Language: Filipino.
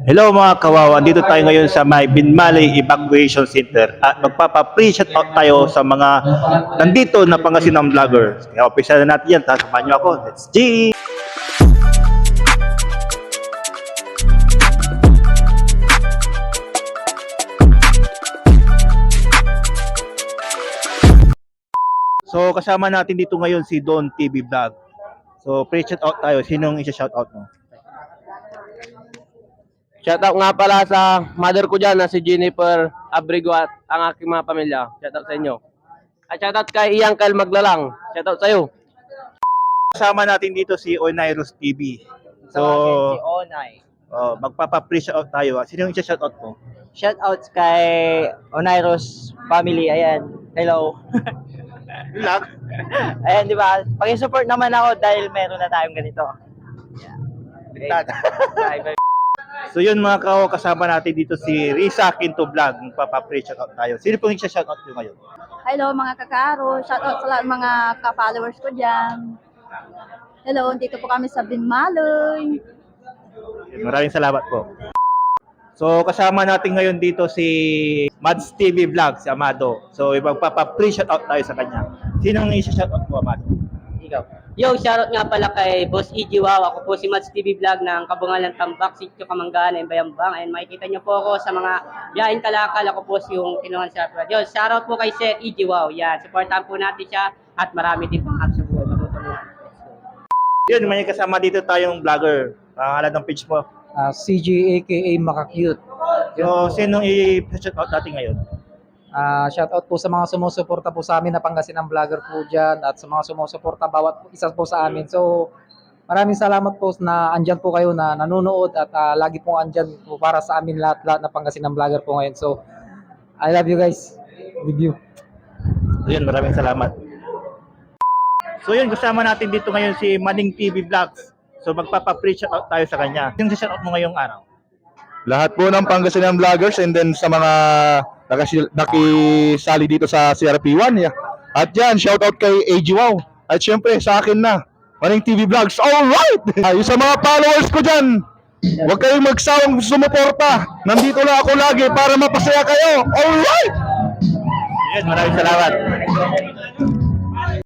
Hello mga kawawa, dito tayo ngayon sa may Binmaley Evacuation Center at magpapa-pre-shout out tayo sa mga nandito na Pangasinan vloggers. Kaya umpisa na natin yan, samahan niyo ako. Let's G! So kasama natin dito ngayon si Don TV Vlog. So pre-shout out tayo, sinong isa-shout out mo? Shoutout nga pala sa mother ko dyan na si Jennifer Abrigo at ang aking mga pamilya. Shoutout sa inyo. At shoutout kay Ian Kyle Maglalang. Shoutout sa iyo. Kasama natin dito si Onairos TV. So, Si Onay. magpapa-pre-shout out tayo. Sino yung isa-shout out mo? Shoutouts kay Onairos family. Ayan. Hello. Vlog? Ayan, di ba? Paki-support naman ako dahil meron na tayong ganito. Bintana. Bye, bye. So yun mga kao, kasama natin dito si Risa Quinto Vlog. Magpapa-pre-shout out tayo. Sino pong isa-shout out nyo ngayon? Hello mga kakaro, shoutout sa lahat mga ka-followers ko dyan. Hello, dito po kami sa Binmaley. Maraming salamat po. So kasama natin ngayon dito si Mads TV Vlog, si Amado. So magpapa-pre-shout out tayo sa kanya. Sino ang isa-shout out mo, Amado? Ikaw. Yo, shoutout nga pala kay Boss EG Wow. Ako po si Mads TV Vlog ng Kabungalan Tambak, Sitio Kamanggana, Bayambang. And makikita nyo po ako sa mga biyaheng kalakal. Ako po yung tinungan sa April. Yo, shoutout po kay Sir EG Wow. Yan, supportahan po natin siya at marami din pang apps sa buhay. Matutulungan. Yun, may kasama dito tayong vlogger. Pangalan ng page mo. CJ aka Maka-Cute. So sinong i-shout out natin ngayon? Shout out po sa mga sumusuporta po sa amin na Pangasinan vlogger po dyan at sa mga sumusuporta bawat isa po sa amin. So maraming salamat po na andyan po kayo na nanonood at lagi po andyan po para sa amin lahat na Pangasinan vlogger po ngayon. So I love you guys. With you. So yun, maraming salamat. So yun, kasama natin dito ngayon si Maning TV Vlogs. So magpapa-pre-shout out tayo sa kanya. Yung shout out mo ngayong araw? Lahat po ng Pangasinan vloggers and then sa mga nakisali dito sa CRP1. Yeah. At yan, shoutout kay AG Wow. At syempre sa akin na, Maning TV Vlogs. Alright! Yung sa mga followers ko dyan, huwag kayong magsawang sumuporta. Nandito lang ako lagi para mapasaya kayo. Alright! Yun, maraming salamat.